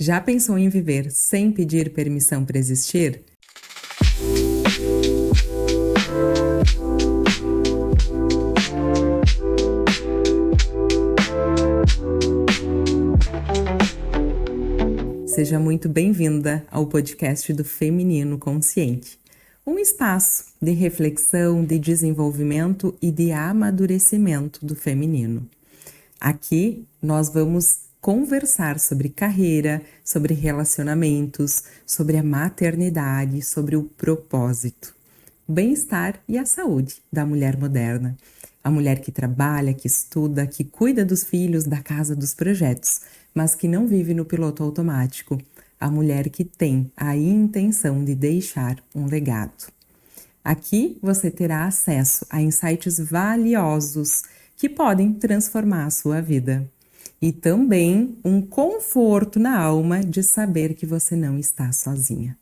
Já pensou em viver sem pedir permissão para existir? Seja muito bem-vinda ao podcast do Feminino Consciente. Um espaço de reflexão, de desenvolvimento e de amadurecimento do feminino. Aqui nós vamos conversar sobre carreira, sobre relacionamentos, sobre a maternidade, sobre o propósito, o bem-estar e a saúde da mulher moderna. A mulher que trabalha, que estuda, que cuida dos filhos, da casa, dos projetos, mas que não vive no piloto automático. A mulher que tem a intenção de deixar um legado. Aqui você terá acesso a insights valiosos que podem transformar a sua vida. E também um conforto na alma de saber que você não está sozinha.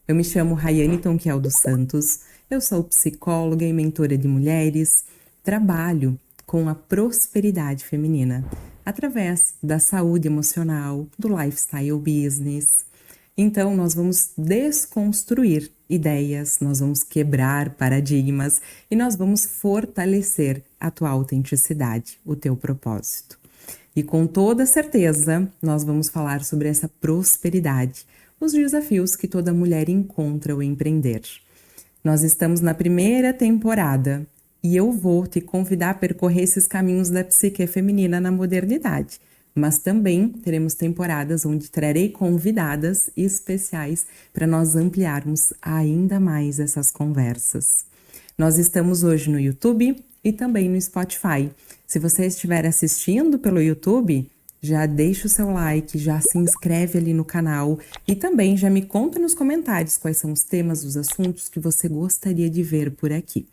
Eu me chamo Rayane Tonquiel dos Santos, eu sou psicóloga e mentora de mulheres, trabalho com a prosperidade feminina através da saúde emocional, do lifestyle business. Então, nós vamos desconstruir ideias, nós vamos quebrar paradigmas e nós vamos fortalecer a tua autenticidade, o teu propósito. E com toda certeza, nós vamos falar sobre essa prosperidade, os desafios que toda mulher encontra ao empreender. Nós estamos na primeira temporada e eu vou te convidar a percorrer esses caminhos da psique feminina na modernidade. Mas também teremos temporadas onde trarei convidadas especiais para nós ampliarmos ainda mais essas conversas. Nós estamos hoje no YouTube e também no Spotify. Se você estiver assistindo pelo YouTube, já deixa o seu like, já se inscreve ali no canal e também já me conta nos comentários quais são os temas, os assuntos que você gostaria de ver por aqui.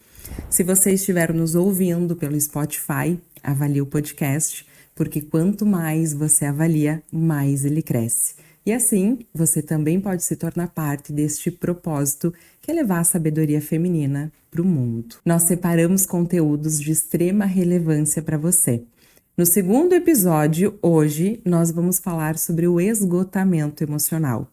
Se você estiver nos ouvindo pelo Spotify, avalie o podcast, porque quanto mais você avalia, mais ele cresce. E assim, você também pode se tornar parte deste propósito que é levar a sabedoria feminina para o mundo. Nós separamos conteúdos de extrema relevância para você. No segundo episódio, hoje, nós vamos falar sobre o esgotamento emocional.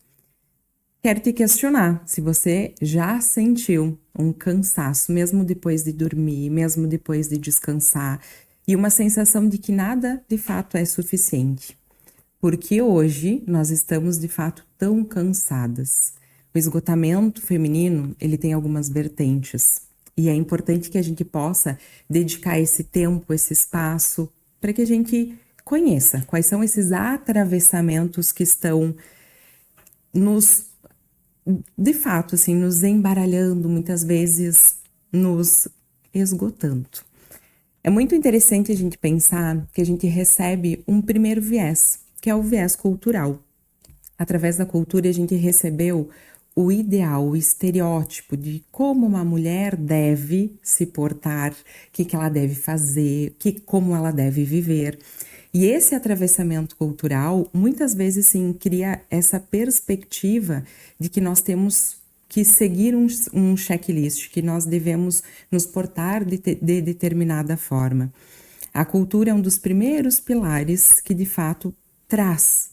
Quero te questionar se você já sentiu um cansaço, mesmo depois de dormir, mesmo depois de descansar, e uma sensação de que nada de fato é suficiente. Porque hoje nós estamos de fato tão cansadas. O esgotamento feminino, ele tem algumas vertentes. E é importante que a gente possa dedicar esse tempo, esse espaço, para que a gente conheça quais são esses atravessamentos que estão de fato, assim, nos embaralhando, muitas vezes nos esgotando. É muito interessante a gente pensar que a gente recebe um primeiro viés, que é o viés cultural. Através da cultura, a gente recebeu o ideal, o estereótipo de como uma mulher deve se portar, o que ela deve fazer, como ela deve viver. E esse atravessamento cultural, muitas vezes, sim, cria essa perspectiva de que nós temos que seguir um checklist, que nós devemos nos portar de determinada forma. A cultura é um dos primeiros pilares que, de fato, traz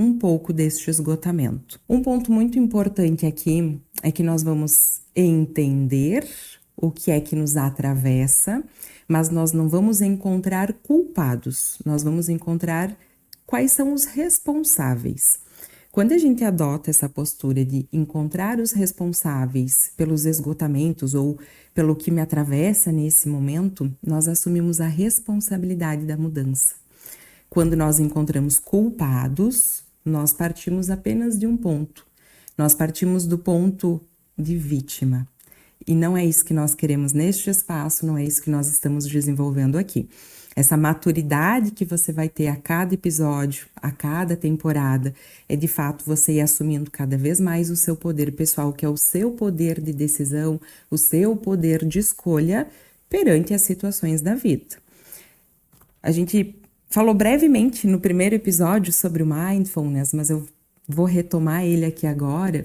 um pouco deste esgotamento. Um ponto muito importante aqui é que nós vamos entender o que é que nos atravessa, mas nós não vamos encontrar culpados, nós vamos encontrar quais são os responsáveis. Quando a gente adota essa postura de encontrar os responsáveis pelos esgotamentos ou pelo que me atravessa nesse momento, nós assumimos a responsabilidade da mudança. Quando nós encontramos culpados, nós partimos apenas de um ponto. Nós partimos do ponto de vítima. E não é isso que nós queremos neste espaço, não é isso que nós estamos desenvolvendo aqui. Essa maturidade que você vai ter a cada episódio, a cada temporada, é de fato você ir assumindo cada vez mais o seu poder pessoal, que é o seu poder de decisão, o seu poder de escolha perante as situações da vida. A gente falou brevemente no primeiro episódio sobre o mindfulness, mas eu vou retomar ele aqui agora,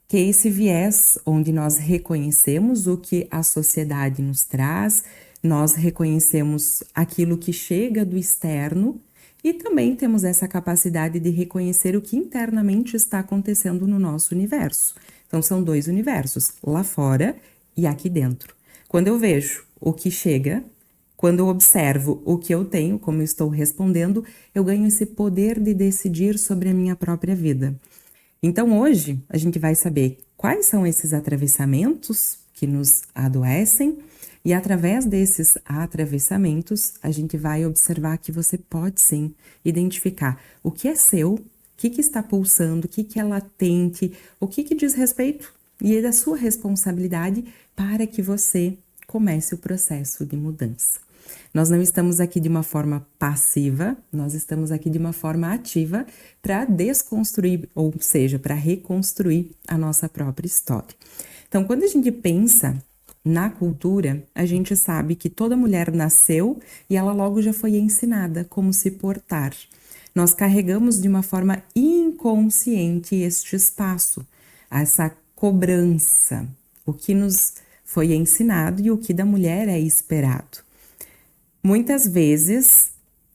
que é esse viés onde nós reconhecemos o que a sociedade nos traz, nós reconhecemos aquilo que chega do externo E também temos essa capacidade de reconhecer o que internamente está acontecendo no nosso universo. Então, são dois universos, lá fora e aqui dentro. Quando eu vejo o que chega, quando eu observo o que eu tenho, como eu estou respondendo, eu ganho esse poder de decidir sobre a minha própria vida. Então, hoje, a gente vai saber quais são esses atravessamentos que nos adoecem, e através desses atravessamentos, a gente vai observar que você pode sim identificar o que é seu, o que está pulsando, o que é latente, o que diz respeito e é da sua responsabilidade para que você comece o processo de mudança. Nós não estamos aqui de uma forma passiva, nós estamos aqui de uma forma ativa para desconstruir, ou seja, para reconstruir a nossa própria história. Então, quando a gente pensa na cultura, a gente sabe que toda mulher nasceu e ela logo já foi ensinada como se portar. Nós carregamos de uma forma inconsciente este espaço, essa cobrança, o que nos foi ensinado e o que da mulher é esperado. Muitas vezes,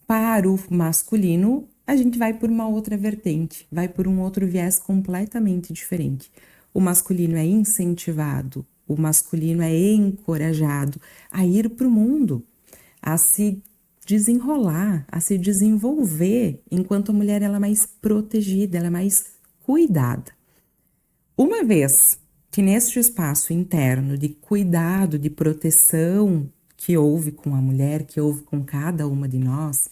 para o masculino, a gente vai por uma outra vertente, vai por um outro viés completamente diferente. O masculino é incentivado, o masculino é encorajado a ir para o mundo, a se desenrolar, a se desenvolver, enquanto a mulher ela é mais protegida, ela é mais cuidada. Uma vez que neste espaço interno de cuidado, de proteção que houve com a mulher, que houve com cada uma de nós,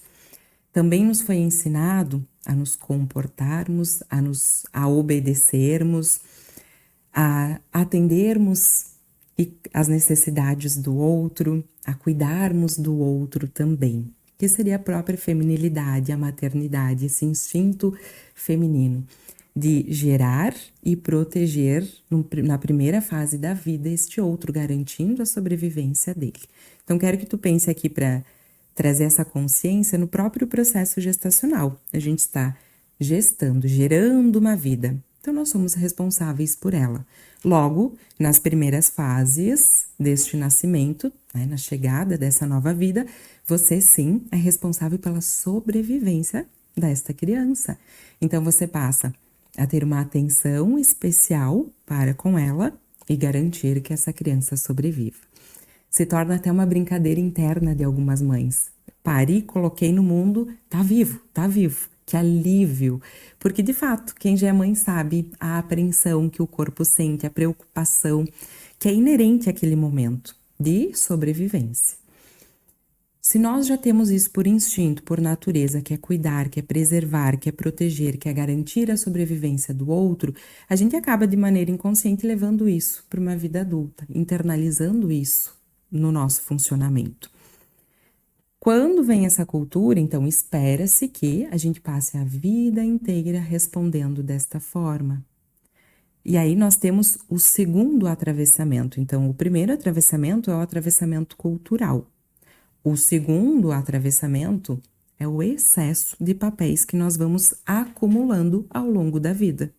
também nos foi ensinado a nos comportarmos, a obedecermos, a atendermos as necessidades do outro, a cuidarmos do outro também, que seria a própria feminilidade, a maternidade, esse instinto feminino de gerar e proteger na primeira fase da vida este outro, garantindo a sobrevivência dele. Então, quero que tu pense aqui para trazer essa consciência no próprio processo gestacional. A gente está gestando, gerando uma vida. Então, nós somos responsáveis por ela. Logo, nas primeiras fases deste nascimento, na chegada dessa nova vida, você sim é responsável pela sobrevivência desta criança. Então, você passa a ter uma atenção especial para com ela e garantir que essa criança sobreviva. Se torna até uma brincadeira interna de algumas mães. Pari, coloquei no mundo, tá vivo, tá vivo. Que alívio. Porque, de fato, quem já é mãe sabe a apreensão que o corpo sente, a preocupação que é inerente àquele momento de sobrevivência. Se nós já temos isso por instinto, por natureza, que é cuidar, que é preservar, que é proteger, que é garantir a sobrevivência do outro, a gente acaba de maneira inconsciente levando isso para uma vida adulta, internalizando isso no nosso funcionamento. Quando vem essa cultura, então espera-se que a gente passe a vida inteira respondendo desta forma. E aí nós temos o segundo atravessamento. Então, o primeiro atravessamento é o atravessamento cultural. O segundo atravessamento é o excesso de papéis que nós vamos acumulando ao longo da vida.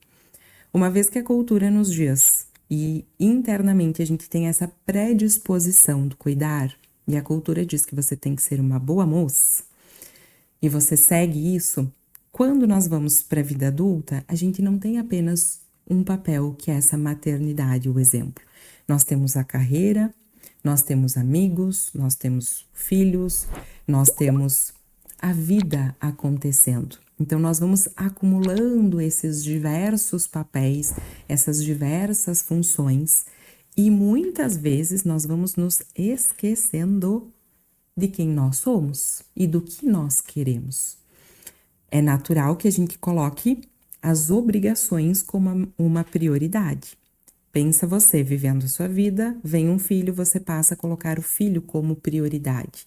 Uma vez que a cultura nos diz e internamente a gente tem essa predisposição do cuidar, e a cultura diz que você tem que ser uma boa moça, e você segue isso, quando nós vamos para a vida adulta, a gente não tem apenas um papel que é essa maternidade, o exemplo. Nós temos a carreira, nós temos amigos, nós temos filhos, nós temos a vida acontecendo. Então, nós vamos acumulando esses diversos papéis, essas diversas funções, e muitas vezes nós vamos nos esquecendo de quem nós somos e do que nós queremos. É natural que a gente coloque as obrigações como uma prioridade. Pensa você vivendo a sua vida, vem um filho, você passa a colocar o filho como prioridade.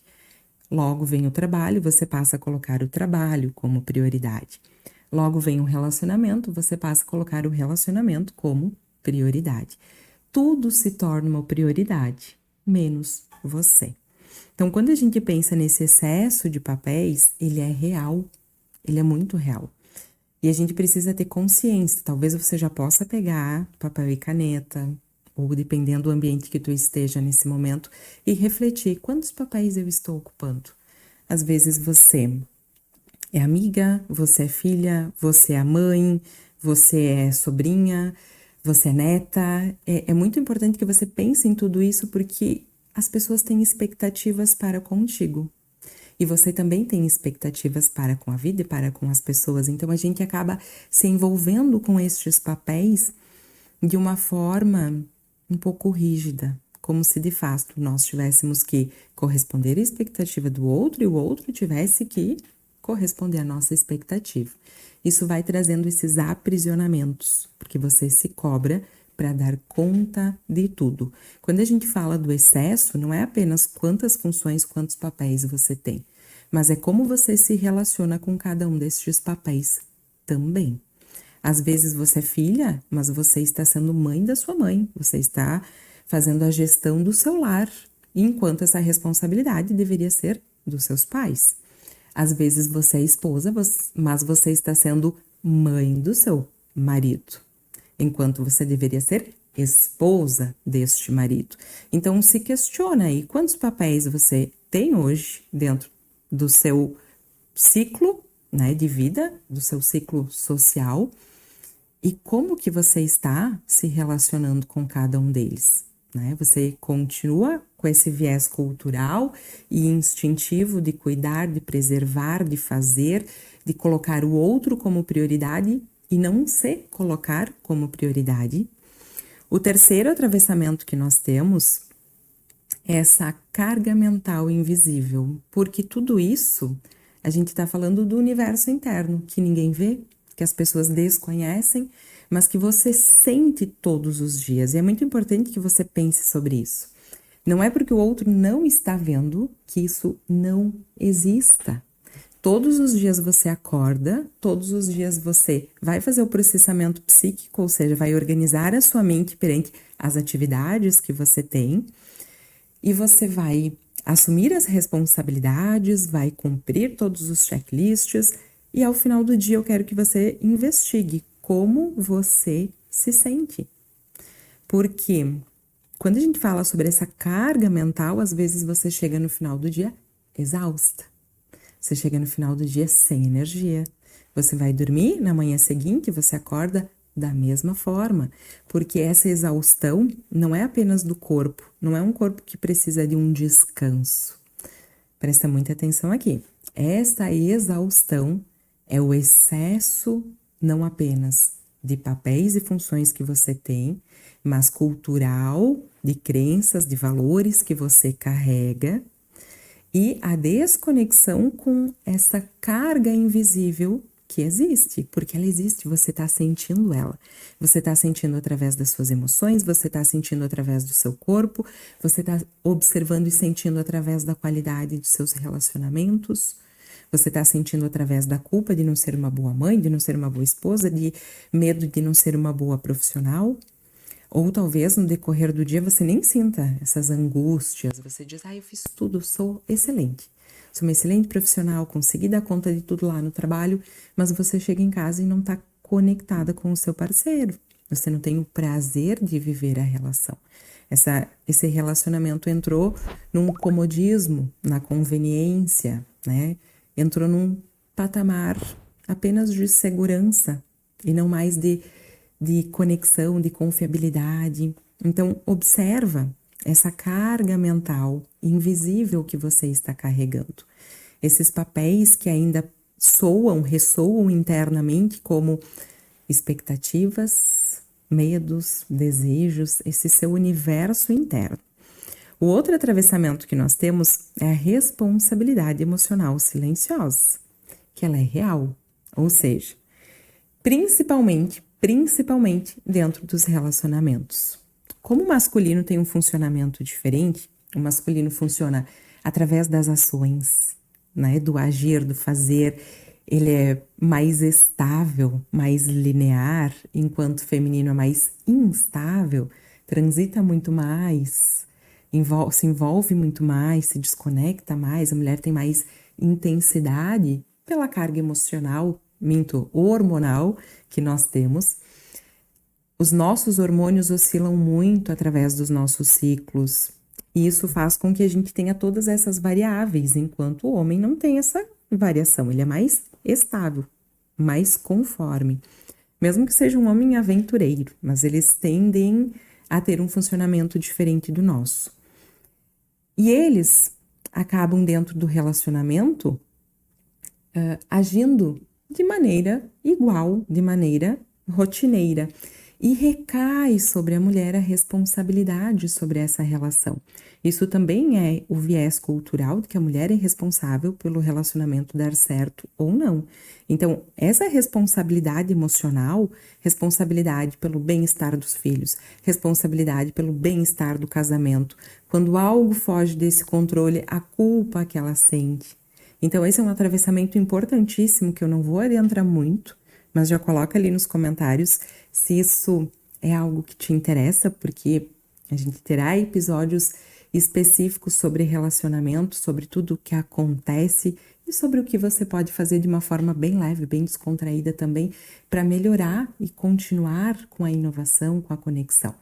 Logo vem o trabalho, você passa a colocar o trabalho como prioridade. Logo vem um relacionamento, você passa a colocar o relacionamento como prioridade. Tudo se torna uma prioridade, menos você. Então, quando a gente pensa nesse excesso de papéis, ele é real, ele é muito real. E a gente precisa ter consciência. Talvez você já possa pegar papel e caneta, ou dependendo do ambiente que tu esteja nesse momento, e refletir quantos papéis eu estou ocupando. Às vezes você é amiga, você é filha, você é mãe, você é sobrinha, você é neta. É muito importante que você pense em tudo isso porque as pessoas têm expectativas para contigo. E você também tem expectativas para com a vida e para com as pessoas. Então a gente acaba se envolvendo com estes papéis de uma forma um pouco rígida, como se de fato nós tivéssemos que corresponder à expectativa do outro e o outro tivesse que corresponder à nossa expectativa. Isso vai trazendo esses aprisionamentos, porque você se cobra para dar conta de tudo. Quando a gente fala do excesso, não é apenas quantas funções, quantos papéis você tem, mas é como você se relaciona com cada um destes papéis também. Às vezes você é filha, mas você está sendo mãe da sua mãe, você está fazendo a gestão do seu lar, enquanto essa responsabilidade deveria ser dos seus pais. Às vezes você é esposa, mas você está sendo mãe do seu marido, enquanto você deveria ser esposa deste marido. Então se questiona aí quantos papéis você tem hoje dentro do seu ciclo, né, de vida, do seu ciclo social, e como que você está se relacionando com cada um deles, né? Você continua com esse viés cultural e instintivo de cuidar, de preservar, de fazer, de colocar o outro como prioridade e não se colocar como prioridade. O terceiro atravessamento que nós temos é essa carga mental invisível, porque tudo isso a gente está falando do universo interno, que ninguém vê, que as pessoas desconhecem, mas que você sente todos os dias. E é muito importante que você pense sobre isso. Não é porque o outro não está vendo que isso não exista. Todos os dias você acorda, todos os dias você vai fazer o processamento psíquico, ou seja, vai organizar a sua mente perante as atividades que você tem, e você vai assumir as responsabilidades, vai cumprir todos os checklists, e ao final do dia eu quero que você investigue como você se sente. Porque quando a gente fala sobre essa carga mental, às vezes você chega no final do dia exausta. Você chega no final do dia sem energia. Você vai dormir, na manhã seguinte você acorda da mesma forma, porque essa exaustão não é apenas do corpo, não é um corpo que precisa de um descanso. Presta muita atenção aqui. Essa exaustão é o excesso não apenas de papéis e funções que você tem, mas cultural, de crenças, de valores que você carrega, e a desconexão com essa carga invisível que existe, porque ela existe, você está sentindo ela. Você está sentindo através das suas emoções, você está sentindo através do seu corpo, você está observando e sentindo através da qualidade dos seus relacionamentos, você está sentindo através da culpa de não ser uma boa mãe, de não ser uma boa esposa, de medo de não ser uma boa profissional. Ou talvez no decorrer do dia você nem sinta essas angústias, você diz, eu fiz tudo, sou excelente. Sou uma excelente profissional, consegui dar conta de tudo lá no trabalho, mas você chega em casa e não está conectada com o seu parceiro. Você não tem o prazer de viver a relação. Esse relacionamento entrou num comodismo, na conveniência, né? Entrou num patamar apenas de segurança e não mais de conexão, de confiabilidade. Então, observa essa carga mental invisível que você está carregando. Esses papéis que ainda ressoam internamente como expectativas, medos, desejos, esse seu universo interno. O outro atravessamento que nós temos é a responsabilidade emocional silenciosa, que ela é real, ou seja, principalmente dentro dos relacionamentos. Como o masculino tem um funcionamento diferente, o masculino funciona através das ações, né, do agir, do fazer, ele é mais estável, mais linear, enquanto o feminino é mais instável, transita muito mais, se envolve muito mais, se desconecta mais, a mulher tem mais intensidade pela carga emocional, hormonal que nós temos. Os nossos hormônios oscilam muito através dos nossos ciclos, e isso faz com que a gente tenha todas essas variáveis, enquanto o homem não tem essa variação, ele é mais estável, mais conforme. Mesmo que seja um homem aventureiro, mas eles tendem a ter um funcionamento diferente do nosso. E eles acabam dentro do relacionamento agindo de maneira igual, de maneira rotineira. E recai sobre a mulher a responsabilidade sobre essa relação. Isso também é o viés cultural de que a mulher é responsável pelo relacionamento dar certo ou não. Então, essa responsabilidade emocional, responsabilidade pelo bem-estar dos filhos, responsabilidade pelo bem-estar do casamento, quando algo foge desse controle, a culpa que ela sente. Então, esse é um atravessamento importantíssimo que eu não vou adentrar muito, mas já coloca ali nos comentários se isso é algo que te interessa, porque a gente terá episódios específicos sobre relacionamento, sobre tudo o que acontece e sobre o que você pode fazer de uma forma bem leve, bem descontraída também, para melhorar e continuar com a inovação, com a conexão.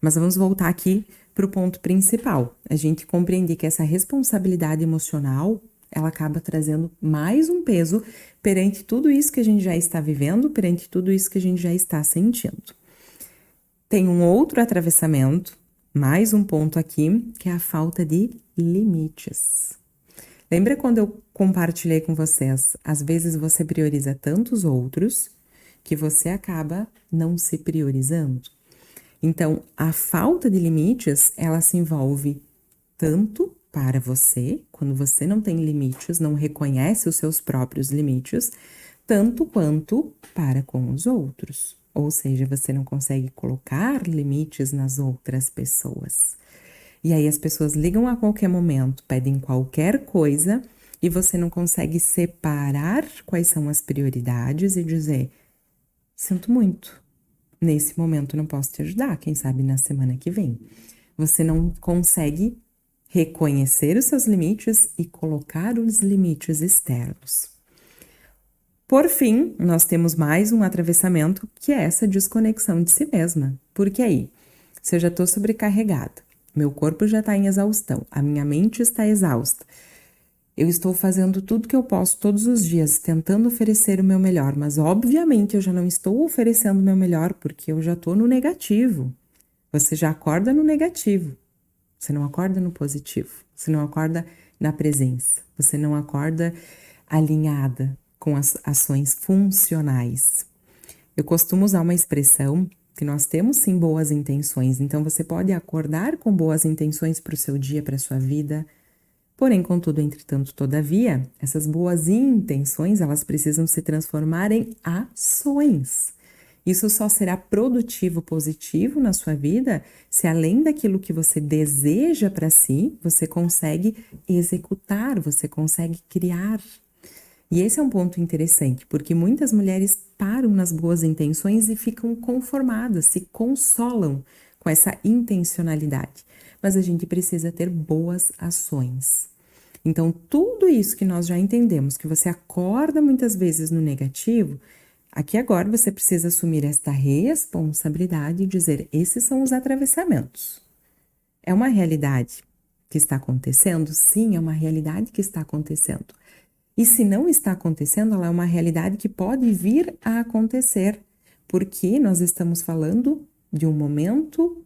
Mas vamos voltar aqui para o ponto principal. A gente compreende que essa responsabilidade emocional, ela acaba trazendo mais um peso perante tudo isso que a gente já está vivendo, perante tudo isso que a gente já está sentindo. Tem um outro atravessamento, mais um ponto aqui, que é a falta de limites. Lembra quando eu compartilhei com vocês? Às vezes você prioriza tantos outros que você acaba não se priorizando. Então, a falta de limites, ela se envolve tanto para você, quando você não tem limites, não reconhece os seus próprios limites, tanto quanto para com os outros. Ou seja, você não consegue colocar limites nas outras pessoas. E aí as pessoas ligam a qualquer momento, pedem qualquer coisa e você não consegue separar quais são as prioridades e dizer: sinto muito, nesse momento não posso te ajudar, quem sabe na semana que vem. Você não consegue reconhecer os seus limites e colocar os limites externos. Por fim, nós temos mais um atravessamento, que é essa desconexão de si mesma. Porque aí, se eu já estou sobrecarregada, meu corpo já está em exaustão, a minha mente está exausta, eu estou fazendo tudo que eu posso todos os dias, tentando oferecer o meu melhor, mas obviamente eu já não estou oferecendo o meu melhor porque eu já estou no negativo. Você já acorda no negativo, você não acorda no positivo, você não acorda na presença, você não acorda alinhada com as ações funcionais. Eu costumo usar uma expressão que nós temos sim boas intenções, então você pode acordar com boas intenções para o seu dia, para a sua vida. Porém, contudo, entretanto, todavia, essas boas intenções, elas precisam se transformar em ações. Isso só será produtivo, positivo na sua vida, se além daquilo que você deseja para si, você consegue executar, você consegue criar. E esse é um ponto interessante, porque muitas mulheres param nas boas intenções e ficam conformadas, se consolam com essa intencionalidade. Mas a gente precisa ter boas ações. Então, tudo isso que nós já entendemos, que você acorda muitas vezes no negativo, aqui agora você precisa assumir esta responsabilidade e dizer: esses são os atravessamentos. É uma realidade que está acontecendo? Sim, é uma realidade que está acontecendo. E se não está acontecendo, ela é uma realidade que pode vir a acontecer, porque nós estamos falando de um momento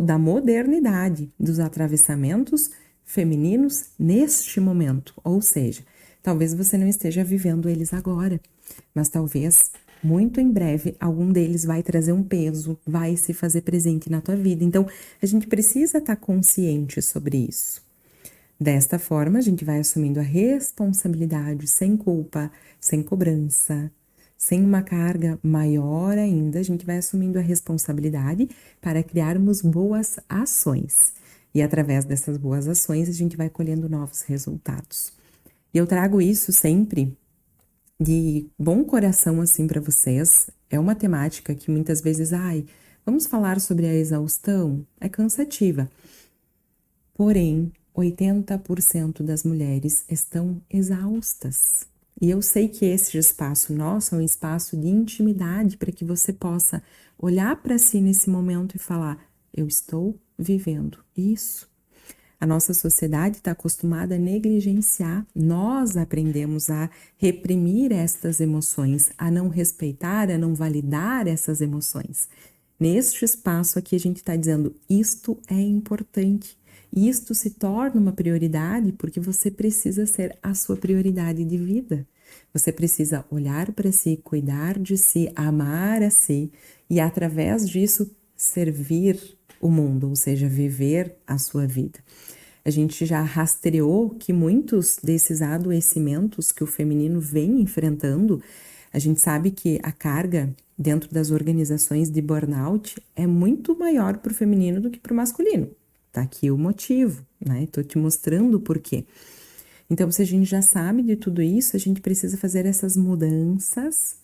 da modernidade, dos atravessamentos femininos neste momento. Ou seja, talvez você não esteja vivendo eles agora, mas talvez muito em breve algum deles vai trazer um peso, vai se fazer presente na tua vida. Então, a gente precisa estar consciente sobre isso. Desta forma, a gente vai assumindo a responsabilidade sem culpa, sem cobrança, sem uma carga maior ainda, a gente vai assumindo a responsabilidade para criarmos boas ações. E através dessas boas ações, a gente vai colhendo novos resultados. E eu trago isso sempre de bom coração assim para vocês. É uma temática que muitas vezes, vamos falar sobre a exaustão? É cansativa. Porém, 80% das mulheres estão exaustas. E eu sei que esse espaço nosso é um espaço de intimidade para que você possa olhar para si nesse momento e falar: eu estou vivendo isso. A nossa sociedade está acostumada a negligenciar. Nós aprendemos a reprimir estas emoções, a não respeitar, a não validar essas emoções. Neste espaço aqui a gente está dizendo, isto é importante. E isto se torna uma prioridade porque você precisa ser a sua prioridade de vida. Você precisa olhar para si, cuidar de si, amar a si e através disso servir o mundo, ou seja, viver a sua vida. A gente já rastreou que muitos desses adoecimentos que o feminino vem enfrentando, a gente sabe que a carga dentro das organizações de burnout é muito maior para o feminino do que para o masculino. Tá aqui o motivo, né? Tô te mostrando o porquê. Então, se a gente já sabe de tudo isso, a gente precisa fazer essas mudanças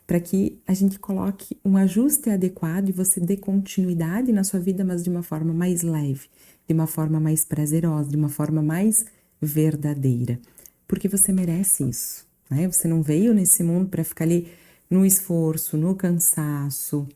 para que a gente coloque um ajuste adequado e você dê continuidade na sua vida, mas de uma forma mais leve, de uma forma mais prazerosa, de uma forma mais verdadeira. Porque você merece isso, né? Você não veio nesse mundo para ficar ali no esforço, no cansaço,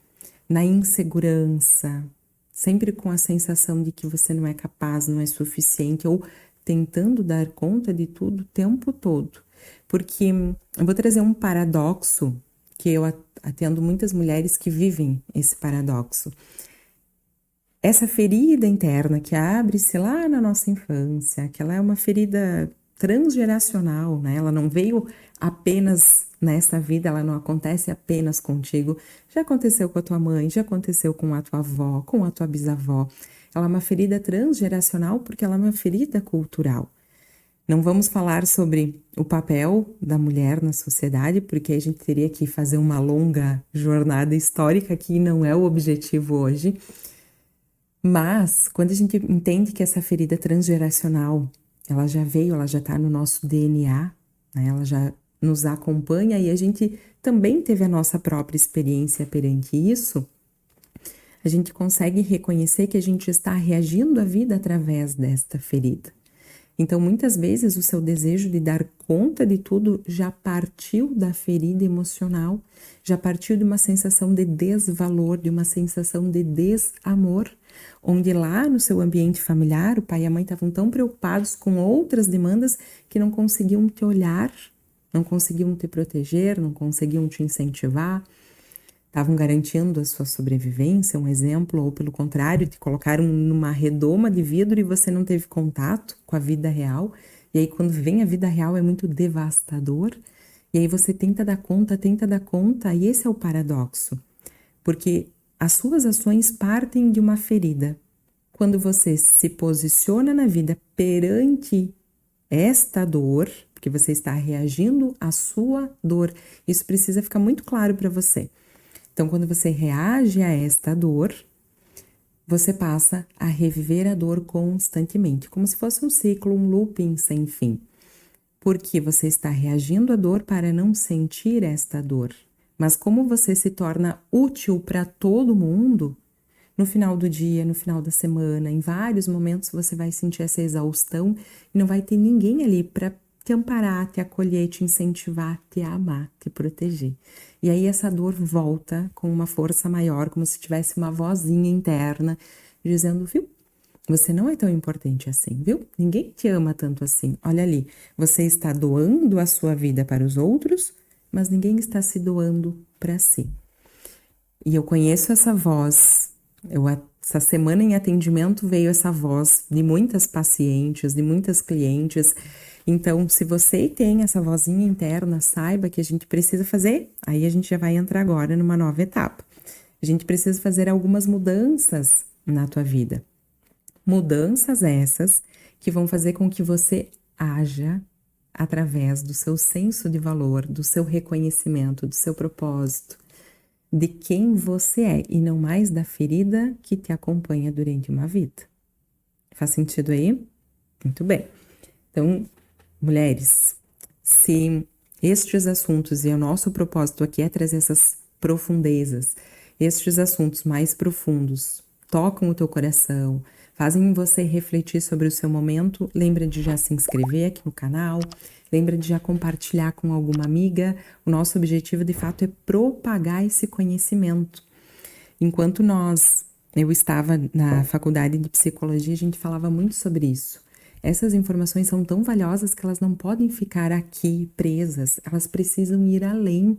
na insegurança, sempre com a sensação de que você não é capaz, não é suficiente, ou tentando dar conta de tudo o tempo todo. Porque eu vou trazer um paradoxo que eu atendo muitas mulheres que vivem esse paradoxo. Essa ferida interna que abre-se lá na nossa infância, que ela é uma ferida transgeracional, né? Ela não veio apenas nessa vida, ela não acontece apenas contigo. Já aconteceu com a tua mãe, já aconteceu com a tua avó, com a tua bisavó. Ela é uma ferida transgeracional porque ela é uma ferida cultural. Não vamos falar sobre o papel da mulher na sociedade, porque a gente teria que fazer uma longa jornada histórica, que não é o objetivo hoje. Mas, quando a gente entende que essa ferida transgeracional, ela já veio, ela já está no nosso DNA, né? Ela já nos acompanha e a gente também teve a nossa própria experiência perante isso, a gente consegue reconhecer que a gente está reagindo à vida através desta ferida. Então, muitas vezes, o seu desejo de dar conta de tudo já partiu da ferida emocional, já partiu de uma sensação de desvalor, de uma sensação de desamor, onde lá no seu ambiente familiar, o pai e a mãe estavam tão preocupados com outras demandas que não conseguiam te olhar, não conseguiam te proteger, não conseguiam te incentivar, estavam garantindo a sua sobrevivência, um exemplo, ou pelo contrário, te colocaram numa redoma de vidro e você não teve contato com a vida real. E aí, quando vem a vida real, é muito devastador. E aí você tenta dar conta, e esse é o paradoxo. Porque as suas ações partem de uma ferida. Quando você se posiciona na vida perante esta dor, porque você está reagindo à sua dor, isso precisa ficar muito claro para você. Então, quando você reage a esta dor, você passa a reviver a dor constantemente, como se fosse um ciclo, um looping sem fim. Porque você está reagindo à dor para não sentir esta dor. Mas como você se torna útil para todo mundo, no final do dia, no final da semana, em vários momentos você vai sentir essa exaustão e não vai ter ninguém ali para te amparar, te acolher, te incentivar, te amar, te proteger. E aí essa dor volta com uma força maior, como se tivesse uma vozinha interna, dizendo, viu? Você não é tão importante assim, viu? Ninguém te ama tanto assim. Olha ali, você está doando a sua vida para os outros, mas ninguém está se doando para si. E eu conheço essa voz. Essa semana em atendimento veio essa voz de muitas pacientes, de muitas clientes. Então, se você tem essa vozinha interna, saiba que a gente precisa fazer, aí a gente já vai entrar agora numa nova etapa. A gente precisa fazer algumas mudanças na tua vida. Mudanças essas que vão fazer com que você haja através do seu senso de valor, do seu reconhecimento, do seu propósito, de quem você é e não mais da ferida que te acompanha durante uma vida. Faz sentido aí? Muito bem. Então, mulheres, se estes assuntos, e o nosso propósito aqui é trazer essas profundezas, estes assuntos mais profundos, tocam o teu coração, fazem você refletir sobre o seu momento, lembra de já se inscrever aqui no canal, lembra de já compartilhar com alguma amiga. O nosso objetivo, de fato, é propagar esse conhecimento. Enquanto nós eu estava na faculdade de psicologia, a gente falava muito sobre isso. Essas informações são tão valiosas que elas não podem ficar aqui presas, elas precisam ir além.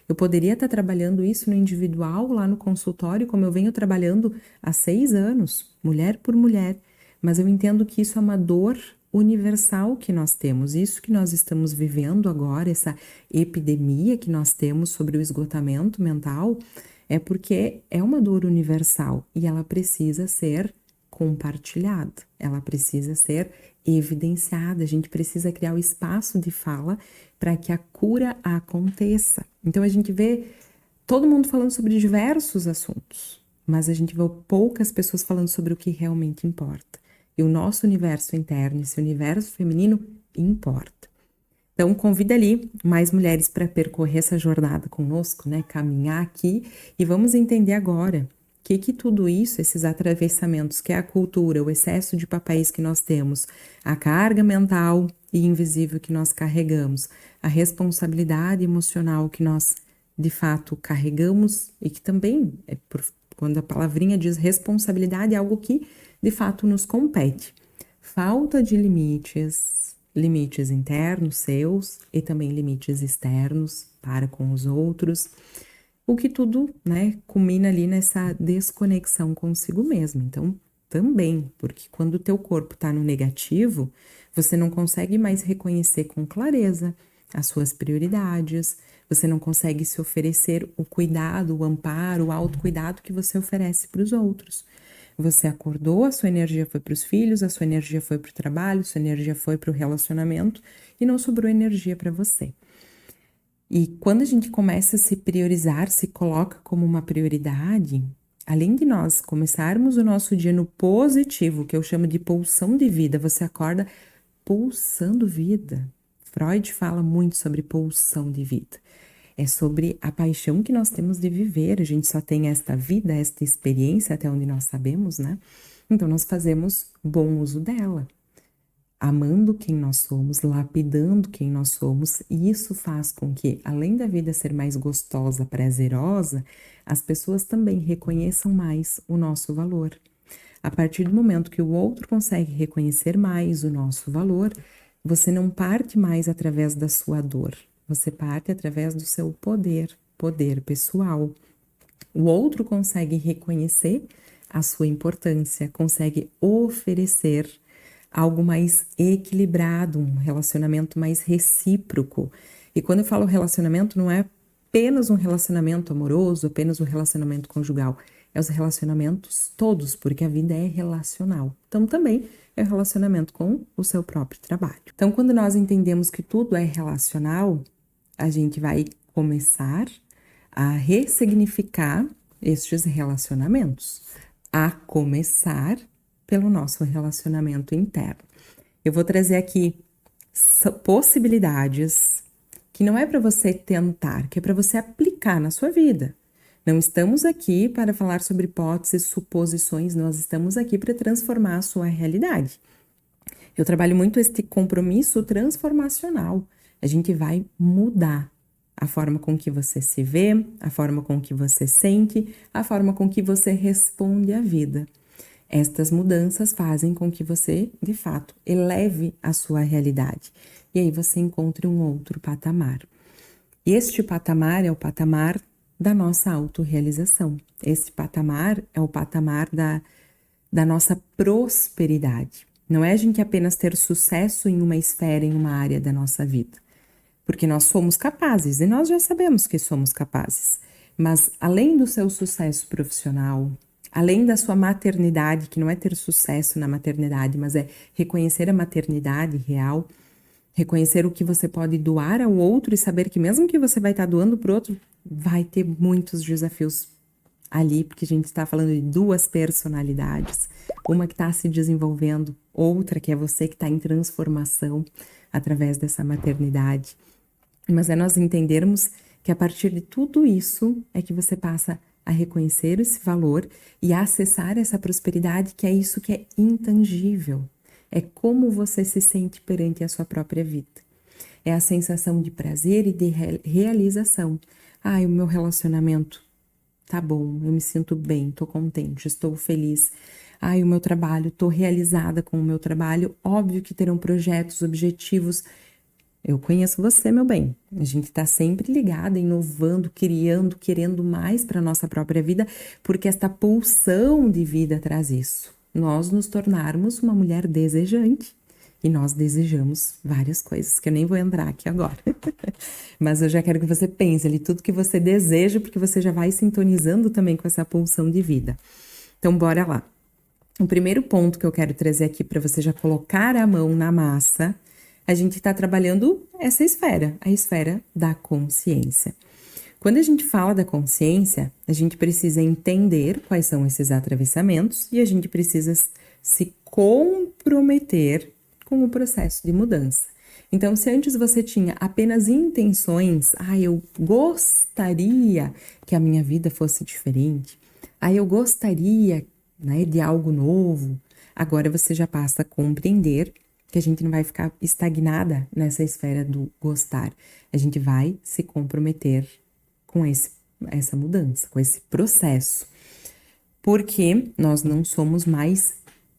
Eu poderia estar trabalhando isso no individual, lá no consultório, como eu venho trabalhando há 6 anos, mulher por mulher, mas eu entendo que isso é uma dor universal que nós temos, isso que nós estamos vivendo agora, essa epidemia que nós temos sobre o esgotamento mental, é porque é uma dor universal e ela precisa ser compartilhada, ela precisa ser evidenciada, a gente precisa criar o espaço de fala para que a cura aconteça. Então a gente vê todo mundo falando sobre diversos assuntos, mas a gente vê poucas pessoas falando sobre o que realmente importa. E o nosso universo interno, esse universo feminino, importa. Então, convida ali mais mulheres para percorrer essa jornada conosco, né? Caminhar aqui e vamos entender agora que tudo isso, esses atravessamentos, que é a cultura, o excesso de papéis que nós temos, a carga mental e invisível que nós carregamos, a responsabilidade emocional que nós, de fato, carregamos e que também, quando a palavrinha diz responsabilidade, é algo que, de fato, nos compete. Falta de limites internos seus e também limites externos para com os outros, o que tudo, né, culmina ali nessa desconexão consigo mesmo. Então, também, porque quando o teu corpo está no negativo, você não consegue mais reconhecer com clareza as suas prioridades, você não consegue se oferecer o cuidado, o amparo, o autocuidado que você oferece para os outros. Você acordou, a sua energia foi para os filhos, a sua energia foi para o trabalho, a sua energia foi para o relacionamento e não sobrou energia para você. E quando a gente começa a se priorizar, se coloca como uma prioridade, além de nós começarmos o nosso dia no positivo, que eu chamo de pulsão de vida, você acorda pulsando vida. Freud fala muito sobre pulsão de vida. É sobre a paixão que nós temos de viver. A gente só tem esta vida, esta experiência, até onde nós sabemos, né? Então, nós fazemos bom uso dela, amando quem nós somos, lapidando quem nós somos, e isso faz com que, além da vida ser mais gostosa, prazerosa, as pessoas também reconheçam mais o nosso valor. A partir do momento que o outro consegue reconhecer mais o nosso valor, você não parte mais através da sua dor, você parte através do seu poder pessoal. O outro consegue reconhecer a sua importância, consegue oferecer algo mais equilibrado, um relacionamento mais recíproco. E quando eu falo relacionamento, não é apenas um relacionamento amoroso, apenas um relacionamento conjugal. É os relacionamentos todos, porque a vida é relacional. Então, também é o relacionamento com o seu próprio trabalho. Então, quando nós entendemos que tudo é relacional, a gente vai começar a ressignificar estes relacionamentos, a começar pelo nosso relacionamento interno. Eu vou trazer aqui possibilidades que não é para você tentar, que é para você aplicar na sua vida. Não estamos aqui para falar sobre hipóteses, suposições, nós estamos aqui para transformar a sua realidade. Eu trabalho muito este compromisso transformacional. A gente vai mudar a forma com que você se vê, a forma com que você sente, a forma com que você responde à vida. Estas mudanças fazem com que você, de fato, eleve a sua realidade. E aí você encontre um outro patamar. E este patamar é o patamar da nossa autorrealização. Este patamar é o patamar da nossa prosperidade. Não é a gente apenas ter sucesso em uma esfera, em uma área da nossa vida. Porque nós somos capazes, e nós já sabemos que somos capazes. Mas além do seu sucesso profissional, além da sua maternidade, que não é ter sucesso na maternidade, mas é reconhecer a maternidade real, reconhecer o que você pode doar ao outro e saber que mesmo que você vai estar doando para o outro, vai ter muitos desafios ali, porque a gente está falando de duas personalidades, uma que está se desenvolvendo, outra que é você que está em transformação através dessa maternidade. Mas é nós entendermos que a partir de tudo isso é que você passa a reconhecer esse valor e a acessar essa prosperidade, que é isso que é intangível. É como você se sente perante a sua própria vida. É a sensação de prazer e de realização. O meu relacionamento tá bom, eu me sinto bem, tô contente, estou feliz. Ai, o meu trabalho, tô realizada com o meu trabalho. Óbvio que terão projetos, objetivos. Eu conheço você, meu bem. A gente tá sempre ligada, inovando, criando, querendo mais para nossa própria vida, porque esta pulsão de vida traz isso. Nós nos tornarmos uma mulher desejante. E nós desejamos várias coisas, que eu nem vou entrar aqui agora. Mas eu já quero que você pense ali tudo que você deseja, porque você já vai sintonizando também com essa pulsão de vida. Então, bora lá. O primeiro ponto que eu quero trazer aqui para você já colocar a mão na massa, a gente está trabalhando essa esfera, a esfera da consciência. Quando a gente fala da consciência, a gente precisa entender quais são esses atravessamentos e a gente precisa se comprometer com o processo de mudança. Então, se antes você tinha apenas intenções, eu gostaria que a minha vida fosse diferente, eu gostaria, né, de algo novo, agora você já passa a compreender que a gente não vai ficar estagnada nessa esfera do gostar. A gente vai se comprometer com essa mudança, com esse processo. Porque nós não somos mais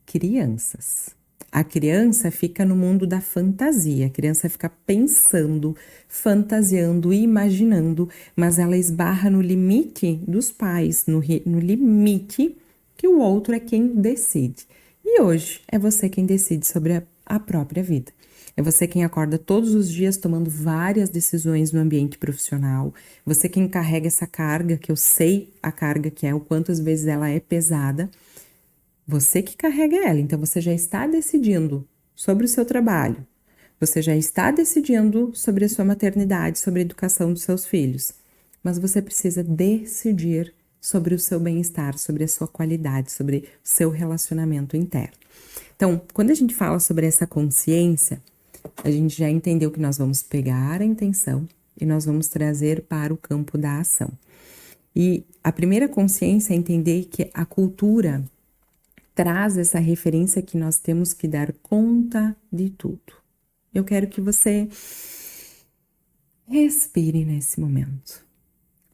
crianças. A criança fica no mundo da fantasia, a criança fica pensando, fantasiando, imaginando, mas ela esbarra no limite dos pais, no limite que o outro é quem decide. E hoje é você quem decide sobre a própria vida. É você quem acorda todos os dias tomando várias decisões no ambiente profissional. Você quem carrega essa carga, que eu sei a carga que é, o quantas vezes ela é pesada. Você que carrega ela, então você já está decidindo sobre o seu trabalho. Você já está decidindo sobre a sua maternidade, sobre a educação dos seus filhos. Mas você precisa decidir sobre o seu bem-estar, sobre a sua qualidade, sobre o seu relacionamento interno. Então, quando a gente fala sobre essa consciência, a gente já entendeu que nós vamos pegar a intenção e nós vamos trazer para o campo da ação. E a primeira consciência é entender que a cultura traz essa referência que nós temos que dar conta de tudo. Eu quero que você respire nesse momento,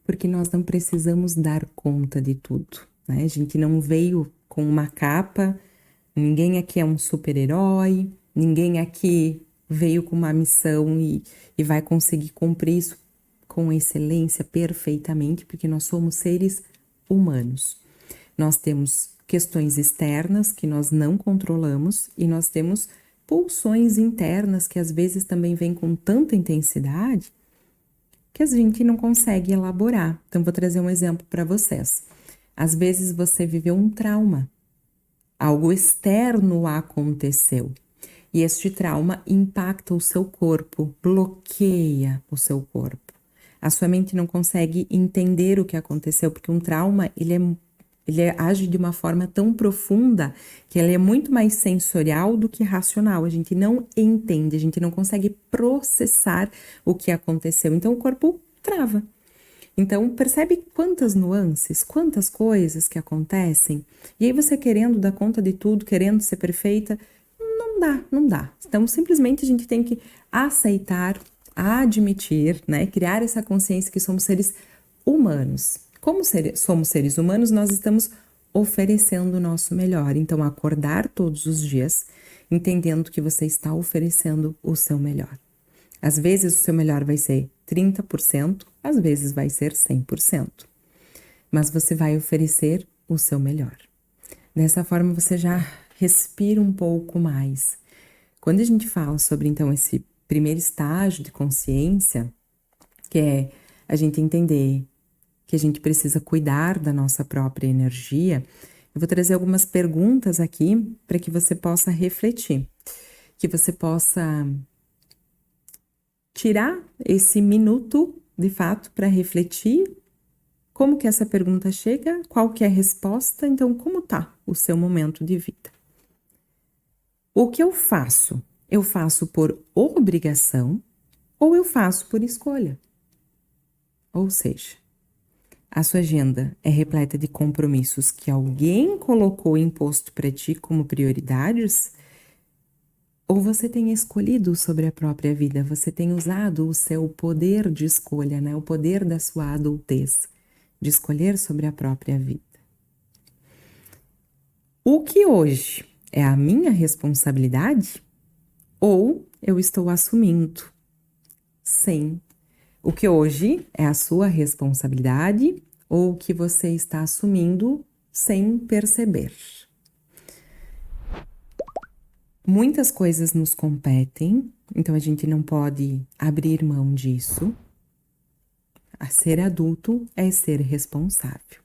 porque nós não precisamos dar conta de tudo, né? A gente não veio com uma capa, ninguém aqui é um super-herói, ninguém aqui veio com uma missão e vai conseguir cumprir isso com excelência, perfeitamente, porque nós somos seres humanos. Nós temos questões externas que nós não controlamos e nós temos pulsões internas que às vezes também vêm com tanta intensidade que a gente não consegue elaborar. Então, vou trazer um exemplo para vocês. Às vezes você viveu um trauma, algo externo aconteceu e este trauma impacta o seu corpo, bloqueia o seu corpo. A sua mente não consegue entender o que aconteceu, porque um trauma, ele age de uma forma tão profunda que ele é muito mais sensorial do que racional. A gente não entende, a gente não consegue processar o que aconteceu. Então, o corpo trava. Então, percebe quantas nuances, quantas coisas que acontecem. E aí você querendo dar conta de tudo, querendo ser perfeita, não dá. Então, simplesmente a gente tem que aceitar, admitir, né? Criar essa consciência que somos seres humanos. Como somos seres humanos, nós estamos oferecendo o nosso melhor. Então, acordar todos os dias, entendendo que você está oferecendo o seu melhor. Às vezes, o seu melhor vai ser 30%, às vezes vai ser 100%. Mas você vai oferecer o seu melhor. Dessa forma, você já respira um pouco mais. Quando a gente fala sobre, então, esse primeiro estágio de consciência, que é a gente entender que a gente precisa cuidar da nossa própria energia, eu vou trazer algumas perguntas aqui para que você possa refletir, que você possa tirar esse minuto, de fato, para refletir como que essa pergunta chega, qual que é a resposta, então como tá o seu momento de vida. O que eu faço? Eu faço por obrigação ou eu faço por escolha? Ou seja, a sua agenda é repleta de compromissos que alguém colocou imposto para ti como prioridades? Ou você tem escolhido sobre a própria vida? Você tem usado o seu poder de escolha, né? O poder da sua adultez. de escolher sobre a própria vida. O que hoje é a minha responsabilidade ou eu estou assumindo? Sim. O que hoje é a sua responsabilidade ou o que você está assumindo sem perceber? Muitas coisas nos competem, então a gente não pode abrir mão disso. A ser adulto é ser responsável.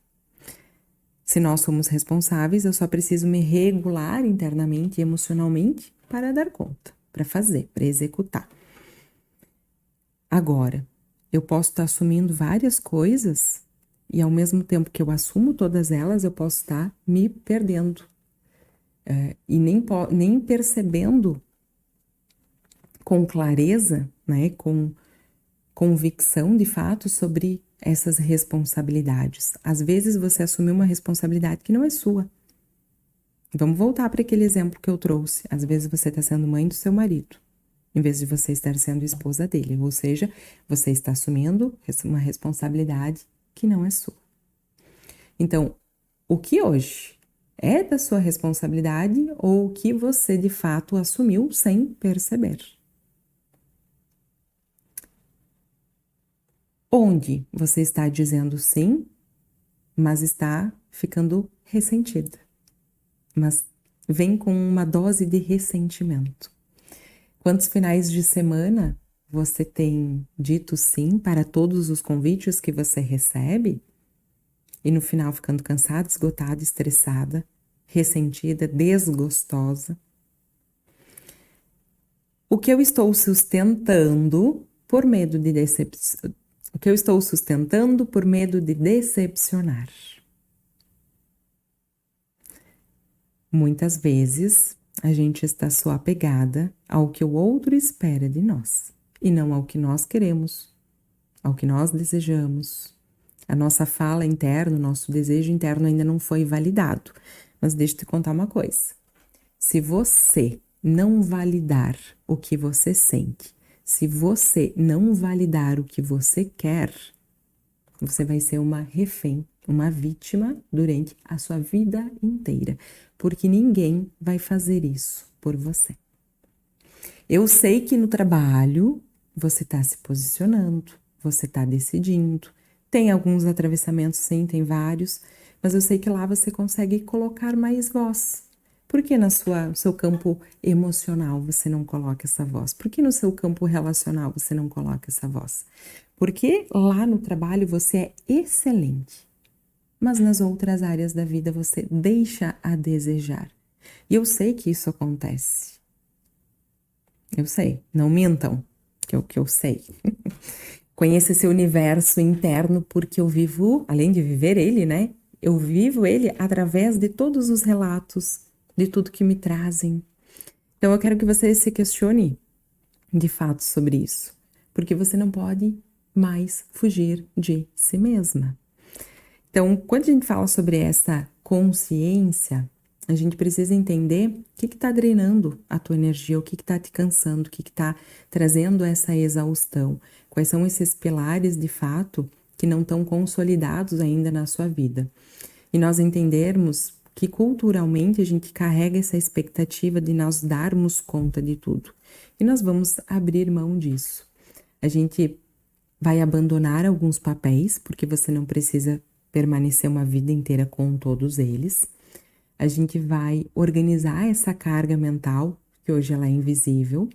Se nós somos responsáveis, eu só preciso me regular internamente e emocionalmente para dar conta, para fazer, para executar. Agora, eu posso estar assumindo várias coisas e ao mesmo tempo que eu assumo todas elas, eu posso estar me perdendo e nem percebendo com clareza, né, com convicção de fato sobre essas responsabilidades. Às vezes você assumiu uma responsabilidade que não é sua. Vamos voltar para aquele exemplo que eu trouxe. Às vezes você está sendo mãe do seu marido, em vez de você estar sendo esposa dele. Ou seja, você está assumindo uma responsabilidade que não é sua. Então, o que hoje é da sua responsabilidade ou o que você de fato assumiu sem perceber? Onde você está dizendo sim, mas está ficando ressentida. Mas vem com uma dose de ressentimento. Quantos finais de semana você tem dito sim para todos os convites que você recebe? E no final ficando cansada, esgotada, estressada, ressentida, desgostosa. O que eu estou sustentando por medo de O que eu estou sustentando por medo de decepcionar? Muitas vezes a gente está só apegada ao que o outro espera de nós e não ao que nós queremos, ao que nós desejamos. A nossa fala interna, o nosso desejo interno ainda não foi validado. Mas deixa eu te contar uma coisa. Se você não validar o que você sente, se você não validar o que você quer, você vai ser uma refém, uma vítima durante a sua vida inteira, porque ninguém vai fazer isso por você. Eu sei que no trabalho você está se posicionando, você está decidindo. Tem alguns atravessamentos, sim, tem vários, mas eu sei que lá você consegue colocar mais voz. Por que no seu campo emocional você não coloca essa voz? Por que no seu campo relacional você não coloca essa voz? Porque lá no trabalho você é excelente, mas nas outras áreas da vida você deixa a desejar. E eu sei que isso acontece. Eu sei, não mintam, que é o que eu sei. Conheça esse universo interno porque eu vivo, além de viver ele, né? Eu vivo ele através de todos os relatos, de tudo que me trazem. Então eu quero que você se questione de fato sobre isso, porque você não pode mais fugir de si mesma. Então, quando a gente fala sobre essa consciência, a gente precisa entender o que está drenando a tua energia, o que está te cansando, o que está trazendo essa exaustão, quais são esses pilares de fato que não estão consolidados ainda na sua vida. E nós entendermos que culturalmente a gente carrega essa expectativa de nós darmos conta de tudo. E nós vamos abrir mão disso. A gente vai abandonar alguns papéis, porque você não precisa permanecer uma vida inteira com todos eles. A gente vai organizar essa carga mental, que hoje ela é invisível,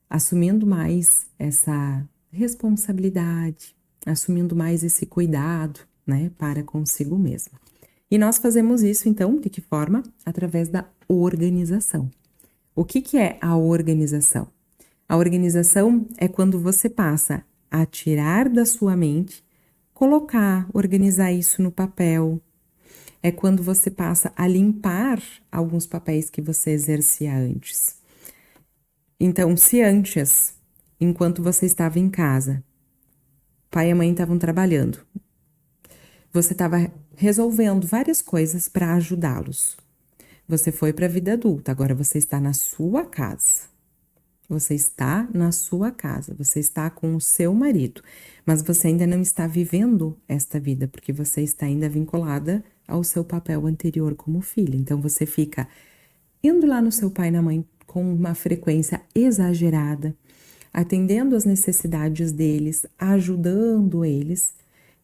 assumindo mais essa responsabilidade, assumindo mais esse cuidado, né, para consigo mesma. E nós fazemos isso, então, de que forma? Através da organização. O que é a organização? A organização é quando você passa a tirar da sua mente, colocar, organizar isso no papel. É quando você passa a limpar alguns papéis que você exercia antes. Então, se antes, enquanto você estava em casa, pai e mãe estavam trabalhando, você estava resolvendo várias coisas para ajudá-los. Você foi para a vida adulta, agora você está na sua casa. Você está na sua casa, você está com o seu marido, mas você ainda não está vivendo esta vida, porque você está ainda vinculada ao seu papel anterior como filha. Então você fica indo lá no seu pai e na mãe com uma frequência exagerada, atendendo às necessidades deles, ajudando eles,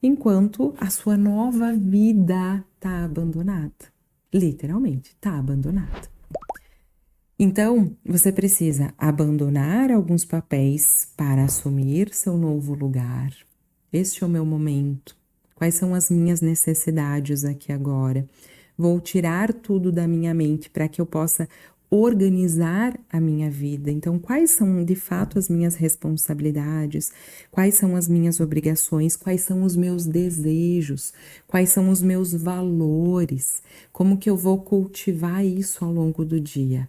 enquanto a sua nova vida está abandonada. Literalmente, está abandonada. Então, você precisa abandonar alguns papéis para assumir seu novo lugar. Este é o meu momento. Quais são as minhas necessidades aqui agora? Vou tirar tudo da minha mente para que eu possa organizar a minha vida. Então, quais são de fato as minhas responsabilidades? Quais são as minhas obrigações? Quais são os meus desejos? Quais são os meus valores? Como que eu vou cultivar isso ao longo do dia?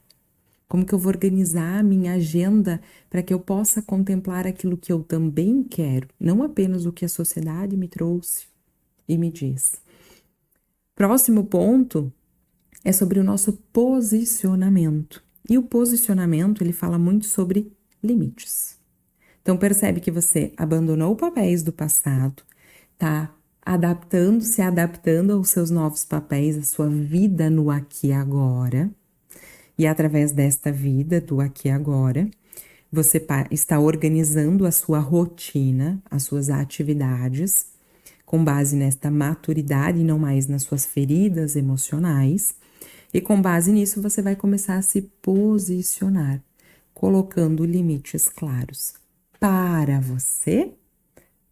Como que eu vou organizar a minha agenda para que eu possa contemplar aquilo que eu também quero, não apenas o que a sociedade me trouxe e me diz. Próximo ponto é sobre o nosso posicionamento. E o posicionamento, ele fala muito sobre limites. Então percebe que você abandonou papéis do passado, tá se adaptando aos seus novos papéis, à sua vida no aqui e agora. E através desta vida, do aqui e agora, você está organizando a sua rotina, as suas atividades, com base nesta maturidade e não mais nas suas feridas emocionais. E com base nisso, você vai começar a se posicionar, colocando limites claros para você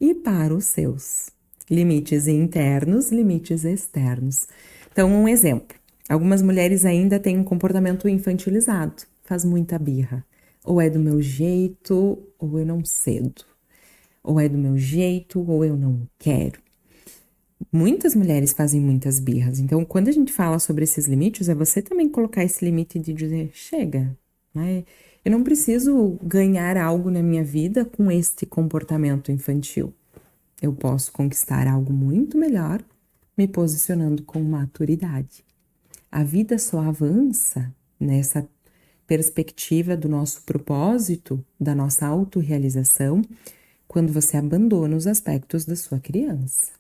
e para os seus. Limites internos, limites externos. Então, um exemplo. Algumas mulheres ainda têm um comportamento infantilizado, faz muita birra. Ou é do meu jeito, ou eu não cedo. Ou é do meu jeito, ou eu não quero. Muitas mulheres fazem muitas birras. Então, quando a gente fala sobre esses limites, é você também colocar esse limite de dizer, chega, né? Eu não preciso ganhar algo na minha vida com este comportamento infantil. Eu posso conquistar algo muito melhor me posicionando com maturidade. A vida só avança nessa perspectiva do nosso propósito, da nossa autorrealização, quando você abandona os aspectos da sua criança.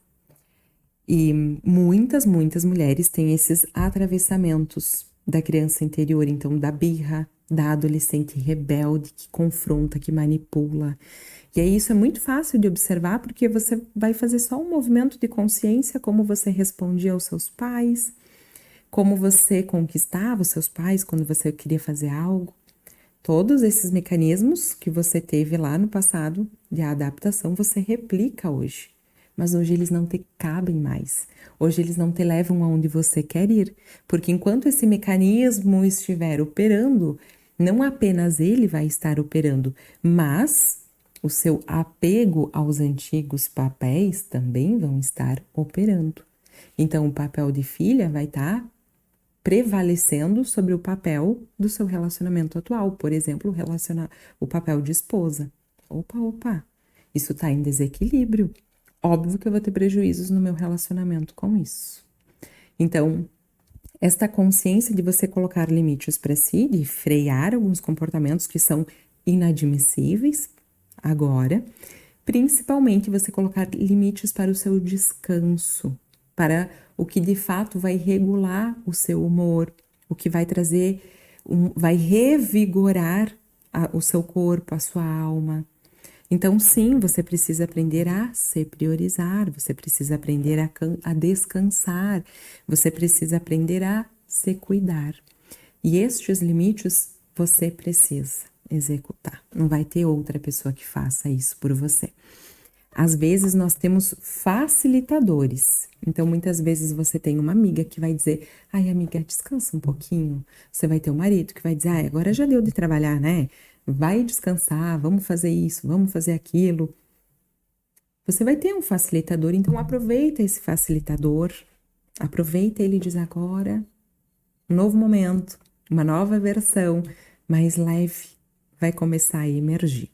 E muitas mulheres têm esses atravessamentos da criança interior, então da birra, da adolescente rebelde que confronta, que manipula. E aí isso é muito fácil de observar porque você vai fazer só um movimento de consciência, como você respondia aos seus pais, como você conquistava os seus pais quando você queria fazer algo. Todos esses mecanismos que você teve lá no passado de adaptação, você replica hoje. Mas hoje eles não te cabem mais. Hoje eles não te levam aonde você quer ir. Porque enquanto esse mecanismo estiver operando, não apenas ele vai estar operando, mas o seu apego aos antigos papéis também vão estar operando. Então, o papel de filha vai estar prevalecendo sobre o papel do seu relacionamento atual. Por exemplo, o papel de esposa. Opa, isso está em desequilíbrio. Óbvio que eu vou ter prejuízos no meu relacionamento com isso. Então, esta consciência de você colocar limites para si, de frear alguns comportamentos que são inadmissíveis agora, principalmente você colocar limites para o seu descanso, para o que de fato vai regular o seu humor, o que vai trazer, vai revigorar o seu corpo, a sua alma. Então, sim, você precisa aprender a se priorizar, você precisa aprender a descansar, você precisa aprender a se cuidar. E estes limites você precisa executar. Não vai ter outra pessoa que faça isso por você. Às vezes nós temos facilitadores. Então, muitas vezes você tem uma amiga que vai dizer, ai, amiga, descansa um pouquinho. Você vai ter um marido que vai dizer, ai, agora já deu de trabalhar, né? Vai descansar, vamos fazer isso, vamos fazer aquilo. Você vai ter um facilitador, então aproveita esse facilitador, aproveita ele e diz agora, um novo momento, uma nova versão, mais leve, vai começar a emergir.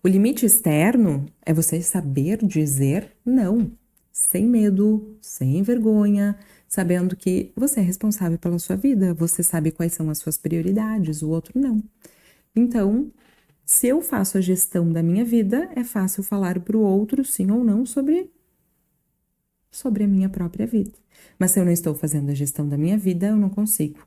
O limite externo é você saber dizer não, sem medo, sem vergonha, sabendo que você é responsável pela sua vida, você sabe quais são as suas prioridades, o outro não. Então, se eu faço a gestão da minha vida, é fácil falar para o outro sim ou não sobre a minha própria vida. Mas se eu não estou fazendo a gestão da minha vida, eu não consigo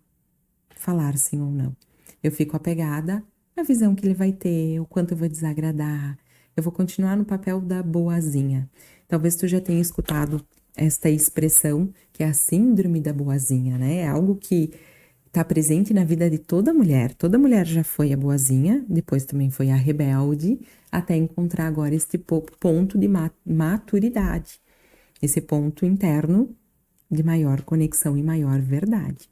falar sim ou não. Eu fico apegada à visão que ele vai ter, o quanto eu vou desagradar. Eu vou continuar no papel da boazinha. Talvez tu já tenha escutado esta expressão, que é a síndrome da boazinha, né? É algo que está presente na vida de toda mulher. Toda mulher já foi a boazinha, depois também foi a rebelde, até encontrar agora este ponto de maturidade, esse ponto interno de maior conexão e maior verdade.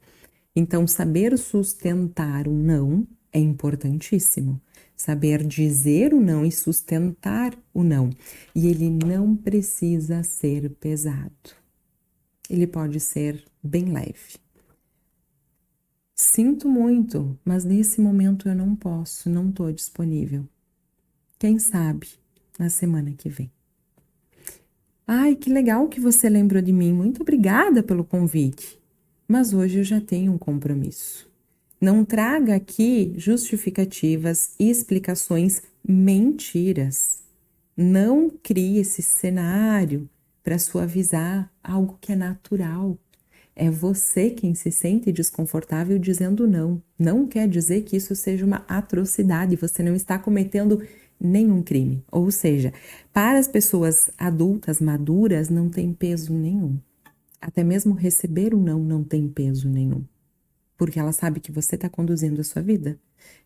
Então, saber sustentar o não é importantíssimo. Saber dizer o não e sustentar o não. E ele não precisa ser pesado. Ele pode ser bem leve. Sinto muito, mas nesse momento eu não posso, não estou disponível. Quem sabe na semana que vem. Ai, que legal que você lembrou de mim. Muito obrigada pelo convite. Mas hoje eu já tenho um compromisso. Não traga aqui justificativas e explicações mentiras. Não crie esse cenário para suavizar algo que é natural. É você quem se sente desconfortável dizendo não. Não quer dizer que isso seja uma atrocidade. Você não está cometendo nenhum crime. Ou seja, para as pessoas adultas, maduras, não tem peso nenhum. Até mesmo receber o não tem peso nenhum. Porque ela sabe que você está conduzindo a sua vida.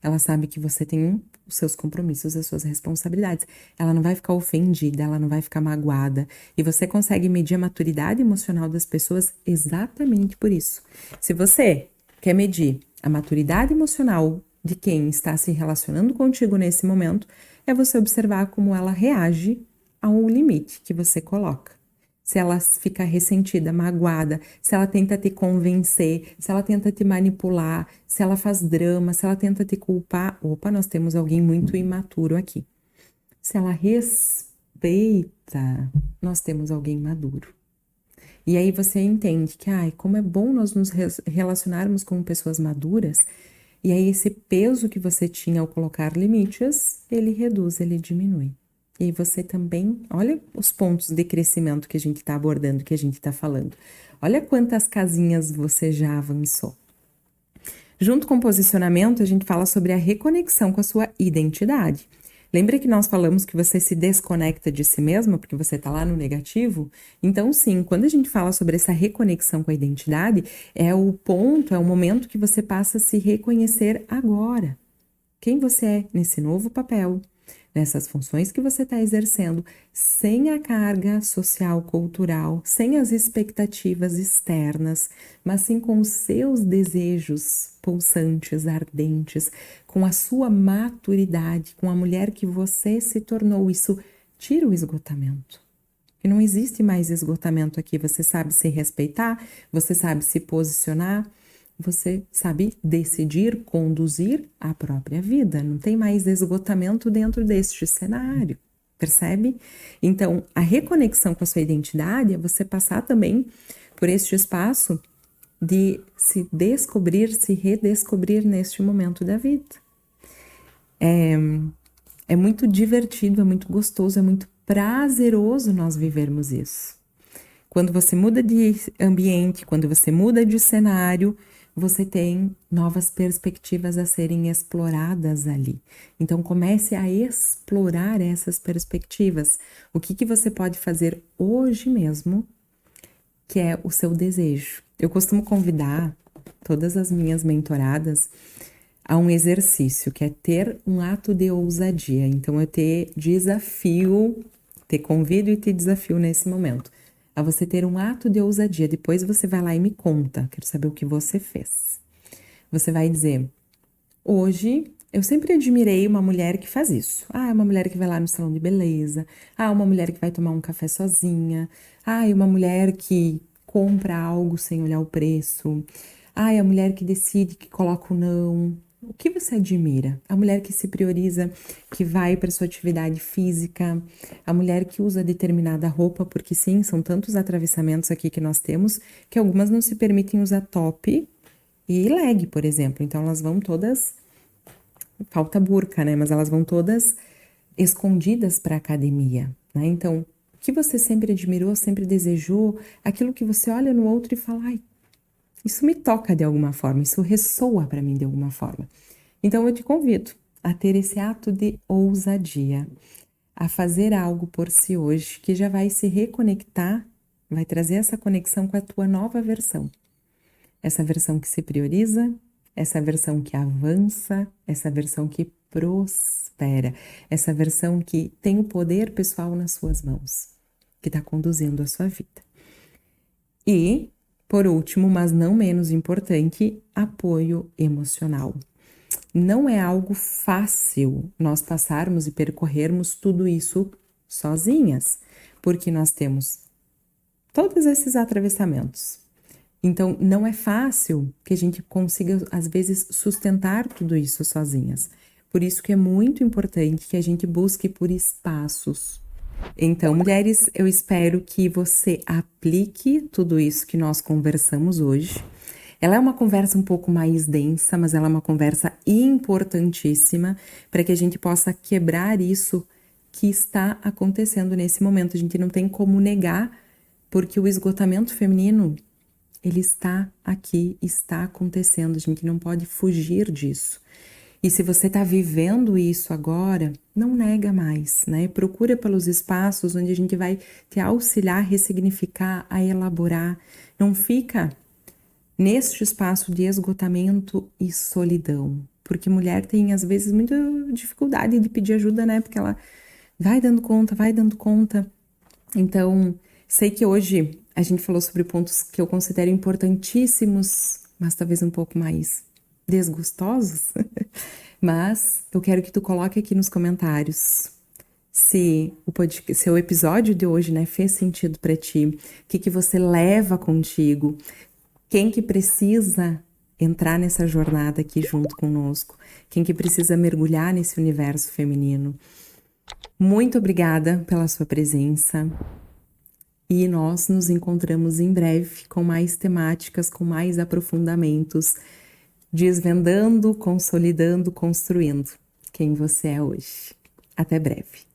Ela sabe que você tem os seus compromissos, as suas responsabilidades. Ela não vai ficar ofendida, ela não vai ficar magoada. E você consegue medir a maturidade emocional das pessoas exatamente por isso. Se você quer medir a maturidade emocional de quem está se relacionando contigo nesse momento, é você observar como ela reage ao limite que você coloca. Se ela fica ressentida, magoada, se ela tenta te convencer, se ela tenta te manipular, se ela faz drama, se ela tenta te culpar. Opa, nós temos alguém muito imaturo aqui. Se ela respeita, nós temos alguém maduro. E aí você entende que, como é bom nós nos relacionarmos com pessoas maduras. E aí esse peso que você tinha ao colocar limites, ele reduz, ele diminui. E você também, olha os pontos de crescimento que a gente está abordando, que a gente está falando. Olha quantas casinhas você já avançou. Junto com o posicionamento, a gente fala sobre a reconexão com a sua identidade. Lembra que nós falamos que você se desconecta de si mesmo porque você está lá no negativo? Então, sim, quando a gente fala sobre essa reconexão com a identidade, é o ponto, é o momento que você passa a se reconhecer agora. Quem você é nesse novo papel, nessas funções que você está exercendo, sem a carga social, cultural, sem as expectativas externas, mas sim com os seus desejos pulsantes, ardentes, com a sua maturidade, com a mulher que você se tornou. Isso tira o esgotamento. E não existe mais esgotamento aqui. Você sabe se respeitar, você sabe se posicionar, você sabe decidir, conduzir a própria vida. Não tem mais esgotamento dentro deste cenário, percebe? Então, a reconexão com a sua identidade é você passar também por este espaço de se descobrir, se redescobrir neste momento da vida. É muito divertido, é muito gostoso, é muito prazeroso nós vivermos isso. Quando você muda de ambiente, quando você muda de cenário, você tem novas perspectivas a serem exploradas ali. Então, comece a explorar essas perspectivas. O que você pode fazer hoje mesmo, que é o seu desejo. Eu costumo convidar todas as minhas mentoradas a um exercício, que é ter um ato de ousadia. Então, eu te convido e te desafio nesse momento a você ter um ato de ousadia. Depois você vai lá e me conta, quero saber o que você fez. Você vai dizer, hoje eu sempre admirei uma mulher que faz isso. Uma mulher que vai lá no salão de beleza. Uma mulher que vai tomar um café sozinha. Uma mulher que compra algo sem olhar o preço. A mulher que decide, que coloca o não. O que você admira? A mulher que se prioriza, que vai para sua atividade física, a mulher que usa determinada roupa, porque sim, são tantos atravessamentos aqui que nós temos, que algumas não se permitem usar top e leg, por exemplo. Então, elas vão todas falta burca, né? Mas elas vão todas escondidas para a academia, né? Então, o que você sempre admirou, sempre desejou, aquilo que você olha no outro e fala, ai, isso me toca de alguma forma, isso ressoa para mim de alguma forma. Então, eu te convido a ter esse ato de ousadia, a fazer algo por si hoje que já vai se reconectar, vai trazer essa conexão com a tua nova versão. Essa versão que se prioriza, essa versão que avança, essa versão que prospera, essa versão que tem o poder pessoal nas suas mãos, que está conduzindo a sua vida. E, por último, mas não menos importante, apoio emocional. Não é algo fácil nós passarmos e percorrermos tudo isso sozinhas, porque nós temos todos esses atravessamentos. Então, não é fácil que a gente consiga, às vezes, sustentar tudo isso sozinhas. Por isso que é muito importante que a gente busque por espaços. Então, mulheres, eu espero que você aplique tudo isso que nós conversamos hoje. Ela é uma conversa um pouco mais densa, mas ela é uma conversa importantíssima para que a gente possa quebrar isso que está acontecendo nesse momento. A gente não tem como negar, porque o esgotamento feminino, ele está aqui, está acontecendo, a gente não pode fugir disso. E se você está vivendo isso agora, não nega mais, né? Procura pelos espaços onde a gente vai te auxiliar a ressignificar, a elaborar. Não fica neste espaço de esgotamento e solidão. Porque mulher tem, às vezes, muita dificuldade de pedir ajuda, né? Porque ela vai dando conta, vai dando conta. Então, sei que hoje a gente falou sobre pontos que eu considero importantíssimos, mas talvez um pouco mais desgostosos. Mas eu quero que tu coloque aqui nos comentários se o episódio de hoje, né, fez sentido para ti, o que você leva contigo, quem que precisa entrar nessa jornada aqui junto conosco, quem que precisa mergulhar nesse universo feminino. Muito obrigada pela sua presença. E nós nos encontramos em breve com mais temáticas, com mais aprofundamentos, desvendando, consolidando, construindo quem você é hoje. Até breve.